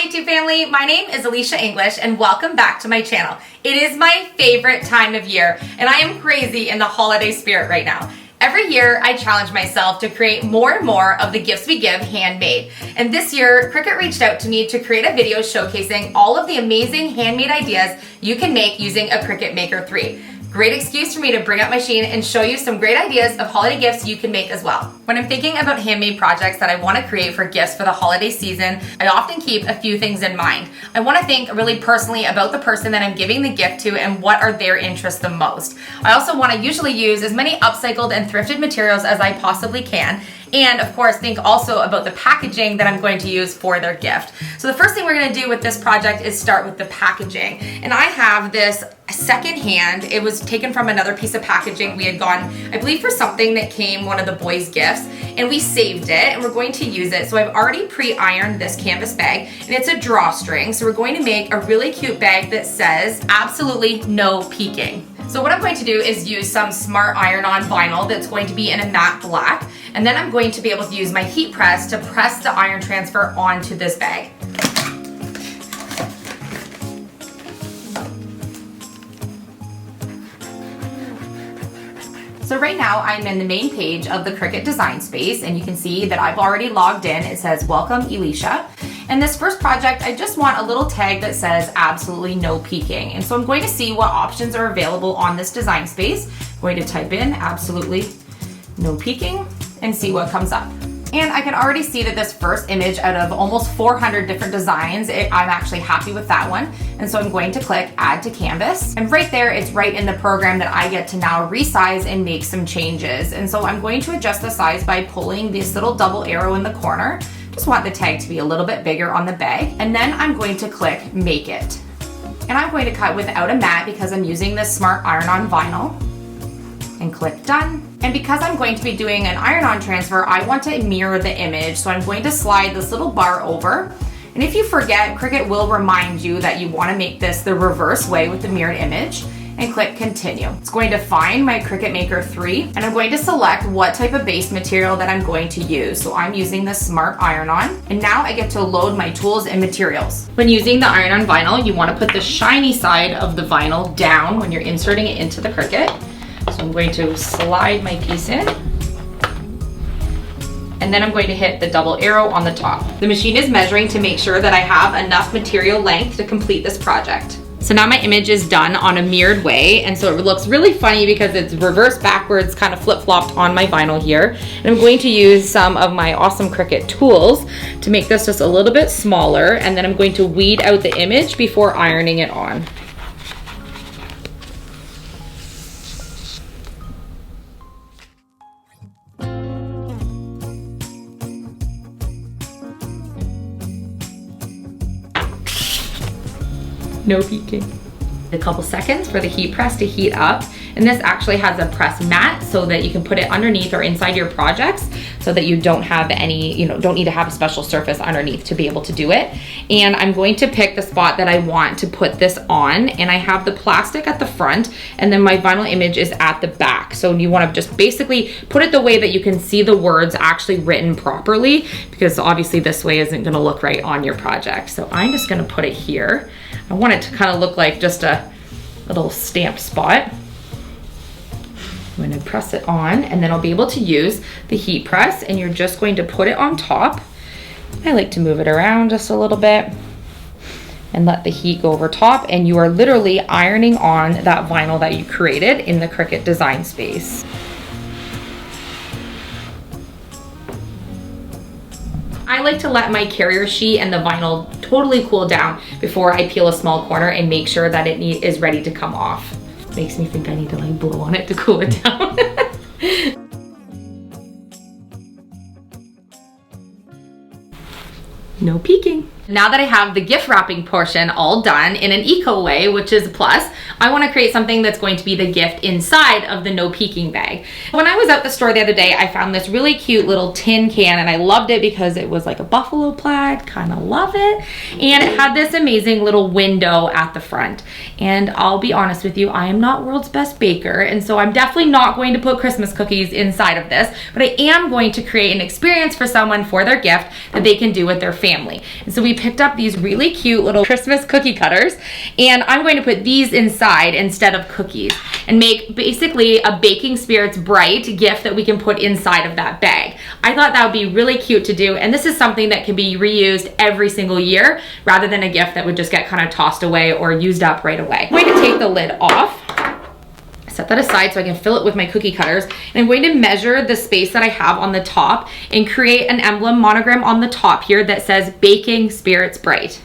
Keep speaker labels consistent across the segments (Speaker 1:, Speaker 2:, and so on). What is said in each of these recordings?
Speaker 1: YouTube family, my name is Elysia English and welcome back to my channel. It is my favorite time of year and I am crazy in the holiday spirit right now. Every year I challenge myself to create more and more of the gifts we give handmade. And this year Cricut reached out to me to create a video showcasing all of the amazing handmade ideas you can make using a Cricut Maker 3. Great excuse for me to bring up my machine and show you some great ideas of holiday gifts you can make as well. When I'm thinking about handmade projects that I want to create for gifts for the holiday season, I often keep a few things in mind. I want to think really personally about the person that I'm giving the gift to and what are their interests the most. I also want to usually use as many upcycled and thrifted materials as I possibly can. And of course, think also about the packaging that I'm going to use for their gift. So the first thing we're going to do with this project is start with the packaging. And I have this secondhand. It was taken from another piece of packaging. We had gone, I believe, for something that came one of the boys' gifts, and we saved it and we're going to use it. So I've already pre-ironed this canvas bag and it's a drawstring. So we're going to make a really cute bag that says absolutely no peeking. So what I'm going to do is use some smart iron-on vinyl that's going to be in a matte black, and then I'm going to be able to use my heat press to press the iron transfer onto this bag. So right now I'm in the main page of the Cricut design space, and you can see that I've already logged in. It says welcome Elysia. And this first project, I just want a little tag that says absolutely no peeking. And so I'm going to see what options are available on this design space. I'm going to type in absolutely no peeking and see what comes up. And I can already see that this first image out of almost 400 different designs, I'm actually happy with that one. And so I'm going to click add to canvas. And right there, it's right in the program that I get to now resize and make some changes. And so I'm going to adjust the size by pulling this little double arrow in the corner. Just want the tag to be a little bit bigger on the bag. And then I'm going to click make it. And I'm going to cut without a mat because I'm using this smart iron-on vinyl. And click done. And because I'm going to be doing an iron-on transfer, I want to mirror the image. So I'm going to slide this little bar over. And if you forget, Cricut will remind you that you want to make this the reverse way with the mirrored image, and click continue. It's going to find my Cricut Maker 3, and I'm going to select what type of base material that I'm going to use. So I'm using the smart iron-on, and now I get to load my tools and materials. When using the iron-on vinyl, you want to put the shiny side of the vinyl down when you're inserting it into the Cricut. So I'm going to slide my piece in, and then I'm going to hit the double arrow on the top. The machine is measuring to make sure that I have enough material length to complete this project. So now my image is done on a mirrored way, and so it looks really funny because it's reverse backwards, kind of flip-flopped on my vinyl here. And I'm going to use some of my awesome Cricut tools to make this just a little bit smaller, and then I'm going to weed out the image before ironing it on. No peeking. A couple seconds for the heat press to heat up. And this actually has a press mat so that you can put it underneath or inside your projects so that you don't have any, don't need to have a special surface underneath to be able to do it. And I'm going to pick the spot that I want to put this on, and I have the plastic at the front and then my vinyl image is at the back. So you want to just basically put it the way that you can see the words actually written properly, because obviously this way isn't going to look right on your project. So I'm just going to put it here. I want it to kind of look like just a little stamped spot. I'm going to press it on, and then I'll be able to use the heat press, and you're just going to put it on top. I like to move it around just a little bit and let the heat go over top, and you are literally ironing on that vinyl that you created in the Cricut design space. I like to let my carrier sheet and the vinyl totally cool down before I peel a small corner and make sure that it is ready to come off. Makes me think I need to like blow on it to cool it down. No peeking. Now that I have the gift wrapping portion all done in an eco way, which is a plus, I want to create something that's going to be the gift inside of the no peeking bag. When I was at the store the other day, I found this really cute little tin can, and I loved it because it was like a buffalo plaid, kind of love it. And it had this amazing little window at the front. And I'll be honest with you, I am not world's best baker, and so I'm definitely not going to put Christmas cookies inside of this, but I am going to create an experience for someone for their gift that they can do with their family. And so we picked up these really cute little Christmas cookie cutters, and I'm going to put these inside instead of cookies and make basically a Baking Spirits Bright gift that we can put inside of that bag. I thought that would be really cute to do, and this is something that can be reused every single year rather than a gift that would just get kind of tossed away or used up right away. I'm going to take the lid off, set that aside so I can fill it with my cookie cutters, and I'm going to measure the space that I have on the top and create an emblem monogram on the top here that says Baking Spirits Bright.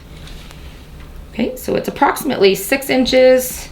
Speaker 1: Okay, so it's approximately 6 inches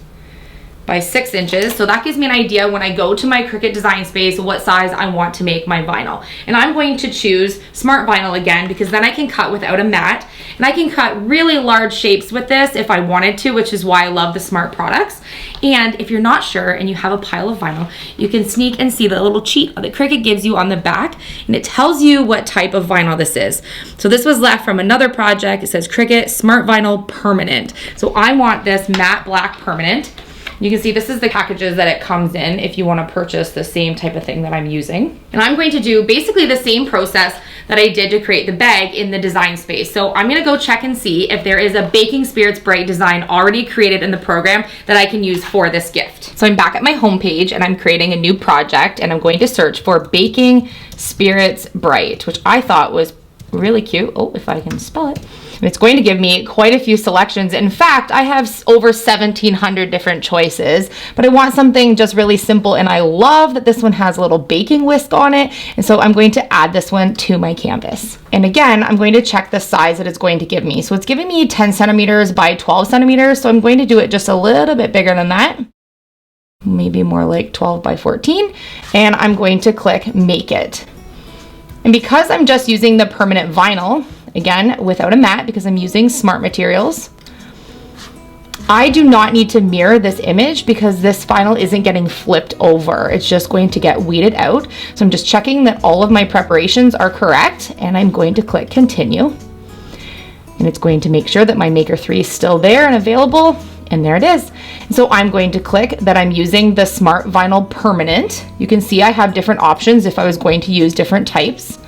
Speaker 1: by 6 inches. So that gives me an idea when I go to my Cricut design space what size I want to make my vinyl. And I'm going to choose smart vinyl again, because then I can cut without a mat, and I can cut really large shapes with this if I wanted to, which is why I love the smart products. And if you're not sure and you have a pile of vinyl, you can sneak and see the little cheat that Cricut gives you on the back, and it tells you what type of vinyl this is. So this was left from another project. It says Cricut Smart Vinyl Permanent. So I want this matte black permanent. You can see this is the packages that it comes in if you want to purchase the same type of thing that I'm using. And I'm going to do basically the same process that I did to create the bag in the design space. So I'm gonna go check and see if there is a Baking Spirits Bright design already created in the program that I can use for this gift. So I'm back at my home page and I'm creating a new project, and I'm going to search for Baking Spirits Bright, which I thought was really cute. Oh, if I can spell it. And it's going to give me quite a few selections. In fact, I have over 1,700 different choices, but I want something just really simple, and I love that this one has a little baking whisk on it, and so I'm going to add this one to my canvas. And again, I'm going to check the size that it's going to give me. So it's giving me 10 centimeters by 12 centimeters, so I'm going to do it just a little bit bigger than that. Maybe more like 12 by 14, and I'm going to click Make It. And because I'm just using the permanent vinyl, again, without a mat because I'm using smart materials, I do not need to mirror this image because this vinyl isn't getting flipped over. It's just going to get weeded out. So I'm just checking that all of my preparations are correct, and I'm going to click Continue. And it's going to make sure that my Maker 3 is still there and available, and there it is. And so I'm going to click that I'm using the Smart Vinyl Permanent. You can see I have different options if I was going to use different types.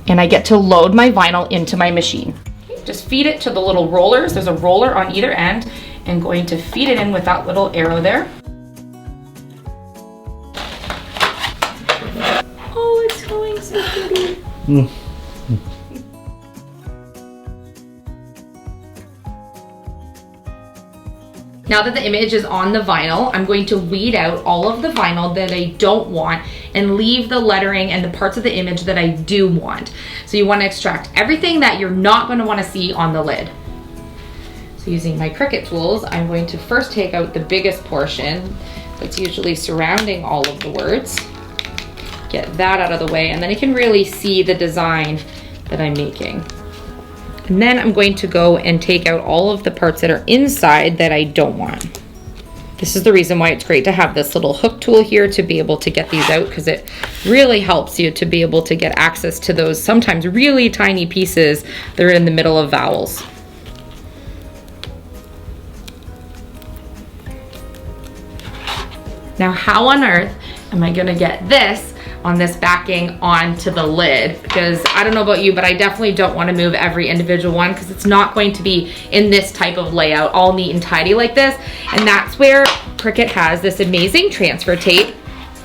Speaker 1: And I get to load my vinyl into my machine. Just feed it to the little rollers. There's a roller on either end, and going to feed it in with that little arrow there. Oh, it's going so pretty. Now that the image is on the vinyl, I'm going to weed out all of the vinyl that I don't want and leave the lettering and the parts of the image that I do want. So you want to extract everything that you're not going to want to see on the lid. So using my Cricut tools, I'm going to first take out the biggest portion that's usually surrounding all of the words. Get that out of the way, and then I can really see the design that I'm making. And then I'm going to go and take out all of the parts that are inside that I don't want. This is the reason why it's great to have this little hook tool here to be able to get these out, because it really helps you to be able to get access to those sometimes really tiny pieces that are in the middle of vowels. Now, how on earth am I gonna get this on this backing onto the lid? Because I don't know about you, but I definitely don't want to move every individual one, because it's not going to be in this type of layout all neat and tidy like this. And that's where Cricut has this amazing transfer tape.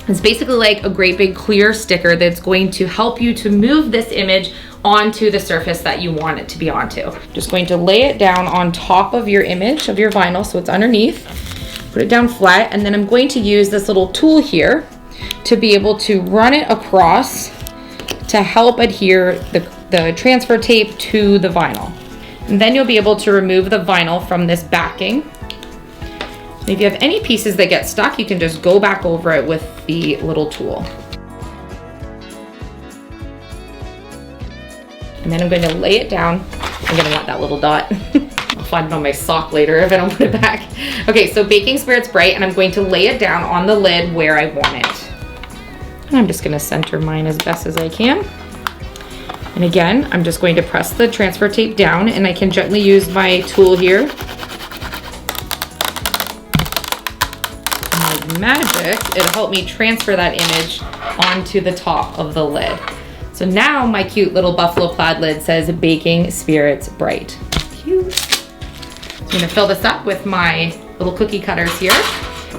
Speaker 1: It's basically like a great big clear sticker that's going to help you to move this image onto the surface that you want it to be onto. Just going to lay it down on top of your image, of your vinyl, so it's underneath. Put it down flat, and then I'm going to use this little tool here to be able to run it across to help adhere the transfer tape to the vinyl. And then you'll be able to remove the vinyl from this backing. And if you have any pieces that get stuck, you can just go back over it with the little tool. And then I'm going to lay it down. I'm going to want that little dot. I'll find it on my sock later if I don't put it back. Okay, so Baking Spirits Bright, and I'm going to lay it down on the lid where I want it. And I'm just going to center mine as best as I can. And again, I'm just going to press the transfer tape down, and I can gently use my tool here. And like magic, it'll help me transfer that image onto the top of the lid. So now my cute little buffalo plaid lid says Baking Spirits Bright. Cute. So I'm gonna fill this up with my little cookie cutters here.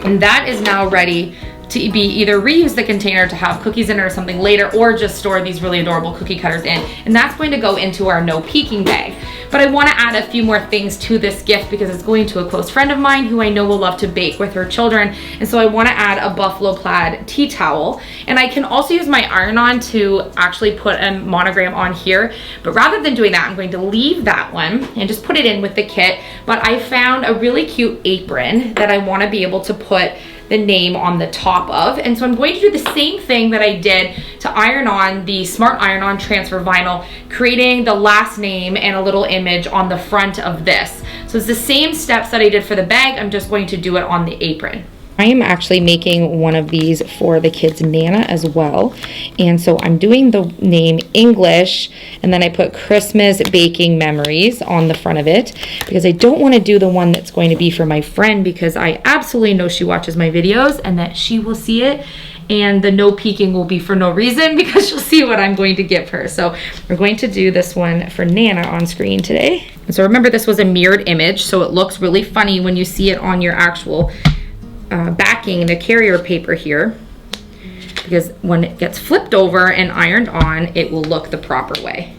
Speaker 1: And that is now ready to be either reuse the container to have cookies in it or something later, or just store these really adorable cookie cutters in. And that's going to go into our no peeking bag. But I want to add a few more things to this gift because it's going to a close friend of mine who I know will love to bake with her children. And so I want to add a buffalo plaid tea towel. And I can also use my iron-on to actually put a monogram on here. But rather than doing that, I'm going to leave that one and just put it in with the kit. But I found a really cute apron that I want to be able to put the name on the top of. And so I'm going to do the same thing that I did to iron on the Smart Iron-On transfer vinyl, creating the last name and a little image on the front of this. So it's the same steps that I did for the bag. I'm just going to do it on the apron. I am actually making one of these for the kids' Nana as well. And so I'm doing the name English, and then I put Christmas Baking Memories on the front of it because I don't want to do the one that's going to be for my friend because I absolutely know she watches my videos and that she will see it. And the no peeking will be for no reason because she'll see what I'm going to give her. So we're going to do this one for Nana on screen today. And so remember, this was a mirrored image, so it looks really funny when you see it on your actual backing, the carrier paper here, because when it gets flipped over and ironed on, it will look the proper way.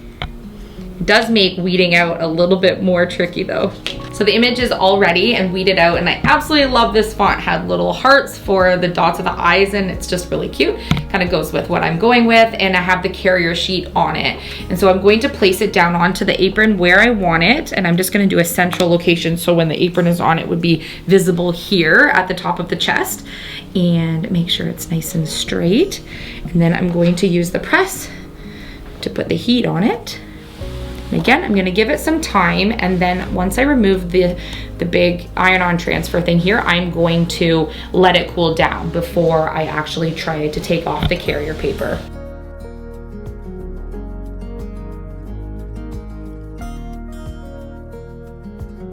Speaker 1: It does make weeding out a little bit more tricky though. So the image is all ready and weeded out, and I absolutely love this font. It had little hearts for the dots of the eyes, and it's just really cute. Kind of goes with what I'm going with, and I have the carrier sheet on it. And so I'm going to place it down onto the apron where I want it, and I'm just gonna do a central location so when the apron is on, it would be visible here at the top of the chest, and make sure it's nice and straight. And then I'm going to use the press to put the heat on it. And again, I'm gonna give it some time, and then once I remove the big iron-on transfer thing here, I'm going to let it cool down before I actually try to take off the carrier paper.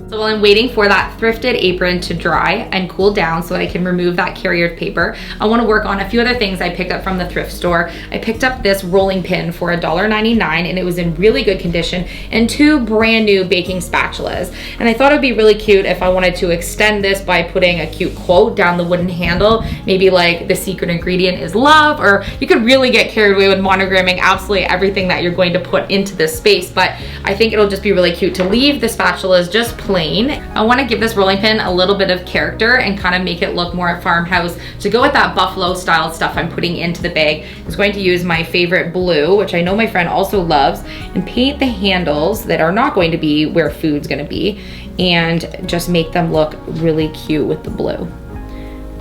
Speaker 1: So while I'm waiting for that thrifted apron to dry and cool down so I can remove that carrier paper, I want to work on a few other things I picked up from the thrift store. I picked up this rolling pin for $1.99, and it was in really good condition, and 2 brand new baking spatulas. And I thought it would be really cute if I wanted to extend this by putting a cute quote down the wooden handle, maybe like the secret ingredient is love, or you could really get carried away with monogramming absolutely everything that you're going to put into this space. But I think it'll just be really cute to leave the spatulas just plain. I want to give this rolling pin a little bit of character and kind of make it look more farmhouse. To go with that buffalo style stuff I'm putting into the bag, I was going to use my favorite blue, which I know my friend also loves, and paint the handles that are not going to be where food's going to be, and just make them look really cute with the blue.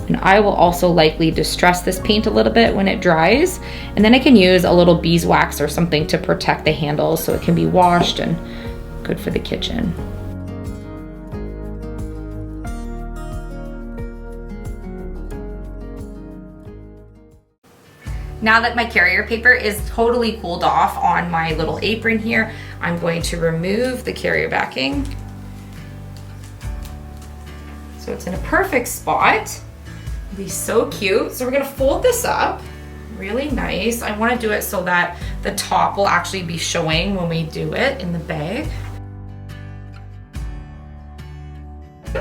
Speaker 1: And I will also likely distress this paint a little bit when it dries, and then I can use a little beeswax or something to protect the handles so it can be washed and good for the kitchen. Now that my carrier paper is totally cooled off on my little apron here, I'm going to remove the carrier backing. So it's in a perfect spot. It'll be so cute. So we're gonna fold this up really nice. I wanna do it so that the top will actually be showing when we do it in the bag.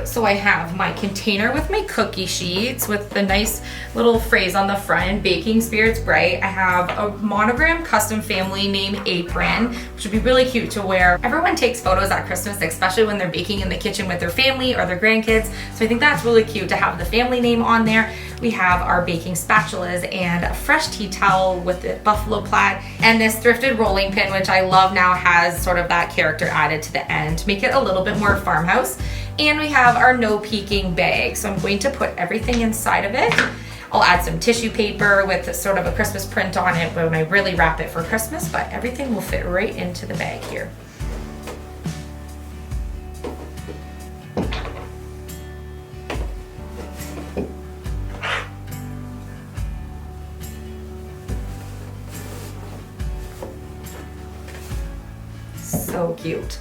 Speaker 1: So I have my container with my cookie sheets with the nice little phrase on the front, Baking Spirits Bright. I have a monogram custom family name apron, which would be really cute to wear. Everyone takes photos at Christmas, especially when they're baking in the kitchen with their family or their grandkids. So I think that's really cute to have the family name on there. We have our baking spatulas and a fresh tea towel with the buffalo plaid, and this thrifted rolling pin, which I love now has sort of that character added to the end to make it a little bit more farmhouse. And we have our no peeking bag. So I'm going to put everything inside of it. I'll add some tissue paper with sort of a Christmas print on it when I really wrap it for Christmas, but everything will fit right into the bag here. So cute.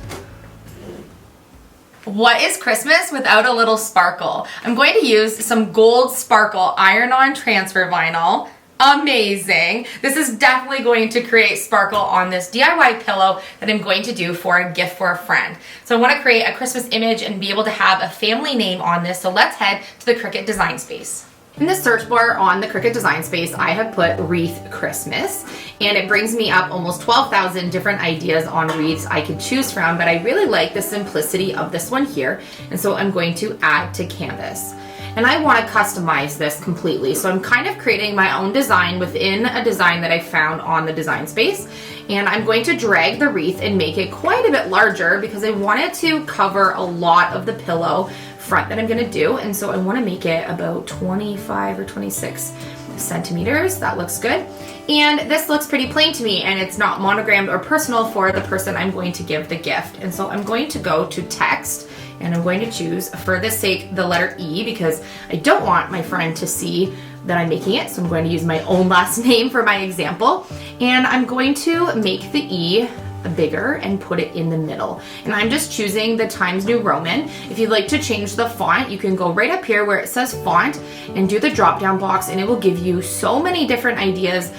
Speaker 1: What is Christmas without a little sparkle? I'm going to use some gold sparkle iron-on transfer vinyl amazing. This is definitely going to create sparkle on this DIY pillow that I'm going to do for a gift for a friend. So I want to create a Christmas image and be able to have a family name on this. So let's head to the Cricut Design Space. In the search bar on the Cricut Design Space, I have put Wreath Christmas, and it brings me up almost 12,000 different ideas on wreaths I could choose from, but I really like the simplicity of this one here, and so I'm going to add to canvas. And I want to customize this completely, so I'm kind of creating my own design within a design that I found on the Design Space, and I'm going to drag the wreath and make it quite a bit larger because I want it to cover a lot of the pillow front that I'm going to do, and so I want to make it about 25 or 26 centimeters. That looks good. And this looks pretty plain to me, and it's not monogrammed or personal for the person I'm going to give the gift. And so I'm going to go to text, and I'm going to choose, for this sake, the letter E, because I don't want my friend to see that I'm making it, so I'm going to use my own last name for my example. And I'm going to make the E bigger and put it in the middle. And I'm just choosing the Times New Roman. If you'd like to change the font, you can go right up here where it says font and do the drop down box, and it will give you so many different ideas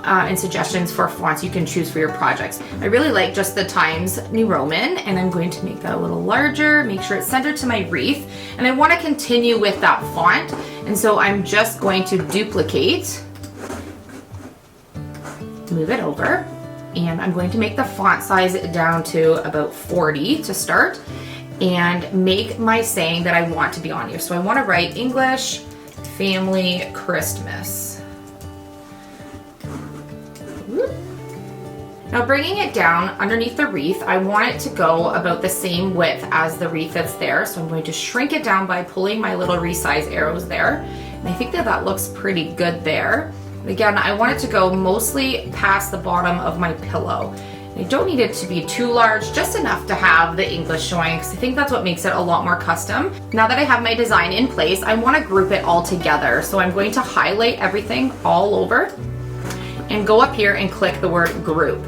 Speaker 1: and suggestions for fonts you can choose for your projects. I really like just the Times New Roman, and I'm going to make that a little larger, make sure it's centered to my wreath, and I want to continue with that font, and so I'm just going to duplicate, move it over, and I'm going to make the font size down to about 40 to start, and make my saying that I want to be on here. So I want to write English Family Christmas. Now bringing it down underneath the wreath, I want it to go about the same width as the wreath that's there. So I'm going to shrink it down by pulling my little resize arrows there. And I think that that looks pretty good there. And again, I want it to go mostly past the bottom of my pillow. And I don't need it to be too large, just enough to have the English showing, because I think that's what makes it a lot more custom. Now that I have my design in place, I want to group it all together. So I'm going to highlight everything all over and go up here and click the word group.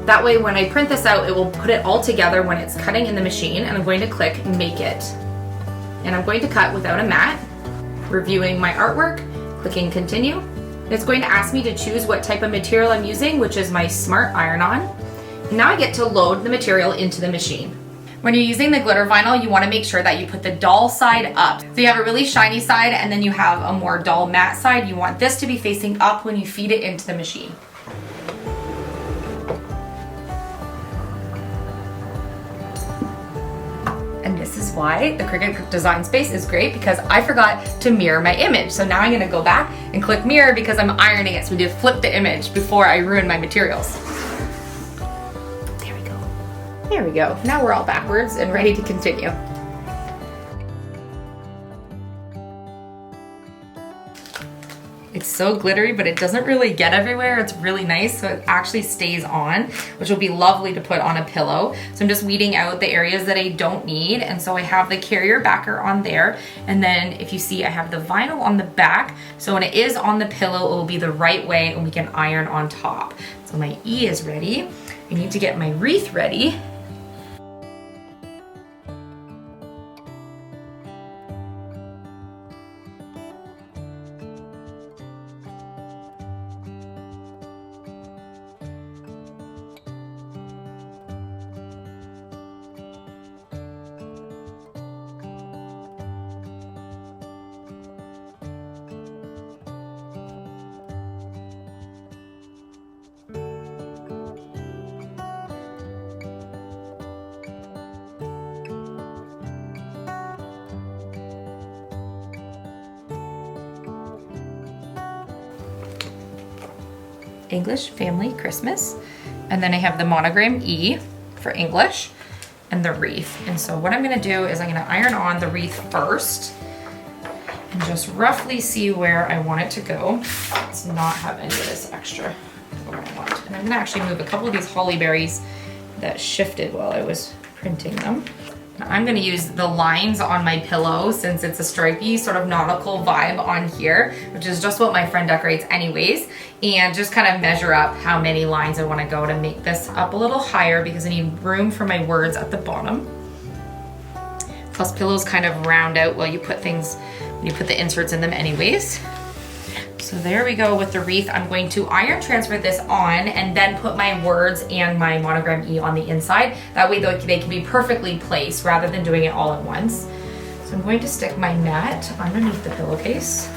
Speaker 1: That way when I print this out, it will put it all together when it's cutting in the machine, and I'm going to click Make It. And I'm going to cut without a mat, reviewing my artwork, clicking Continue. And it's going to ask me to choose what type of material I'm using, which is my Smart Iron-On. And now I get to load the material into the machine. When you're using the glitter vinyl, you want to make sure that you put the dull side up. So you have a really shiny side, and then you have a more dull matte side. You want this to be facing up when you feed it into the machine. And this is why the Cricut Design Space is great, because I forgot to mirror my image. So now I'm gonna go back and click mirror because I'm ironing it. So we need to flip the image before I ruin my materials. There we go. There we go. Now we're all backwards and ready to continue. It's so glittery, but it doesn't really get everywhere. It's really nice, so it actually stays on, which will be lovely to put on a pillow. So I'm just weeding out the areas that I don't need, and so I have the carrier backer on there, and then if you see, I have the vinyl on the back, so when it is on the pillow, it will be the right way, and we can iron on top. So my E is ready. I need to get my wreath ready. English Family Christmas, and then I have the monogram E for English and the wreath. And so what I'm going to do is I'm going to iron on the wreath first and just roughly see where I want it to go. Let's not have any of this extra where I want. And I'm going to actually move a couple of these holly berries that shifted while I was printing them. Now I'm going to use the lines on my pillow, since it's a stripy sort of nautical vibe on here, which is just what my friend decorates anyways, and just kind of measure up how many lines I want to go to make this up a little higher, because I need room for my words at the bottom. Plus pillows kind of round out while you put things, when you put the inserts in them anyways. So So there we go with the wreath. I'm going to iron transfer this on and then put my words and my monogram E on the inside. That way they can be perfectly placed rather than doing it all at once. So I'm going to stick my net underneath the pillowcase,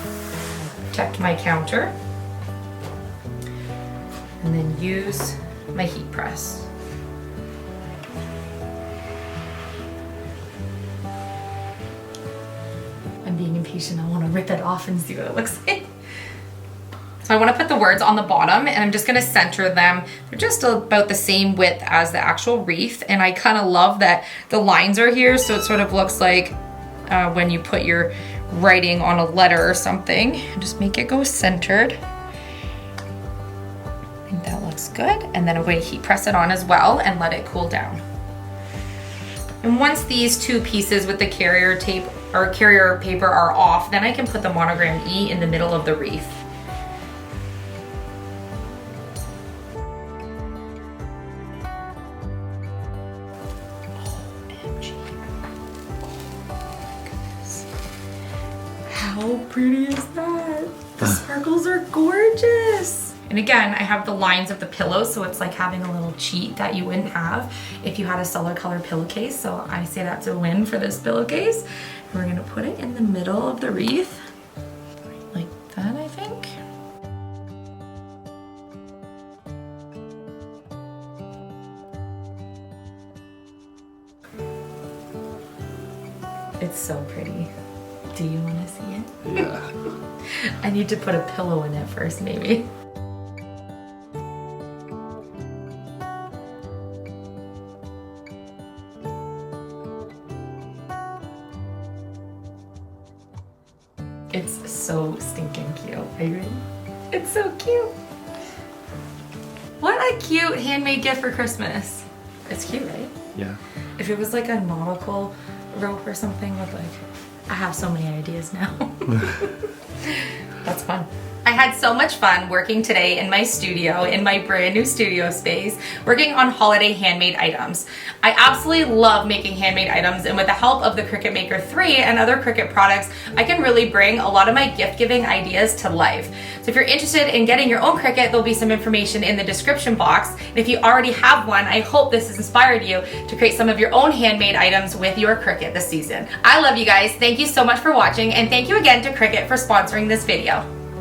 Speaker 1: protect my counter, and then use my heat press. I'm being impatient. I want to rip it off and see what it looks like. So I want to put the words on the bottom and I'm just going to center them. They're just about the same width as the actual wreath, and I kind of love that the lines are here, so it sort of looks like when you put your writing on a letter or something. And just make it go centered. I think that looks good. And then I'm going to heat press it on as well and let it cool down. And once these two pieces with the carrier tape or carrier paper are off, then I can put the monogram E in the middle of the wreath. How pretty is that? The sparkles are gorgeous. And again, I have the lines of the pillow, so it's like having a little cheat that you wouldn't have if you had a solid color pillowcase. So I say that's a win for this pillowcase. We're gonna put it in the middle of the wreath, like that, I think. It's so pretty. Do you want to see it?
Speaker 2: Yeah.
Speaker 1: I need to put a pillow in it first, maybe. It's so stinking cute. Are you ready? It's so cute. What a cute handmade gift for Christmas. It's cute, right?
Speaker 2: Yeah.
Speaker 1: If it was like a nautical rope or something with like, I have so many ideas now. That's fun. I had so much fun working today in my studio, in my brand new studio space, working on holiday handmade items. I absolutely love making handmade items, and with the help of the Cricut Maker 3 and other Cricut products, I can really bring a lot of my gift giving ideas to life. So if you're interested in getting your own Cricut, there'll be some information in the description box. And if you already have one, I hope this has inspired you to create some of your own handmade items with your Cricut this season. I love you guys. Thank you so much for watching, and thank you again to Cricut for sponsoring this video.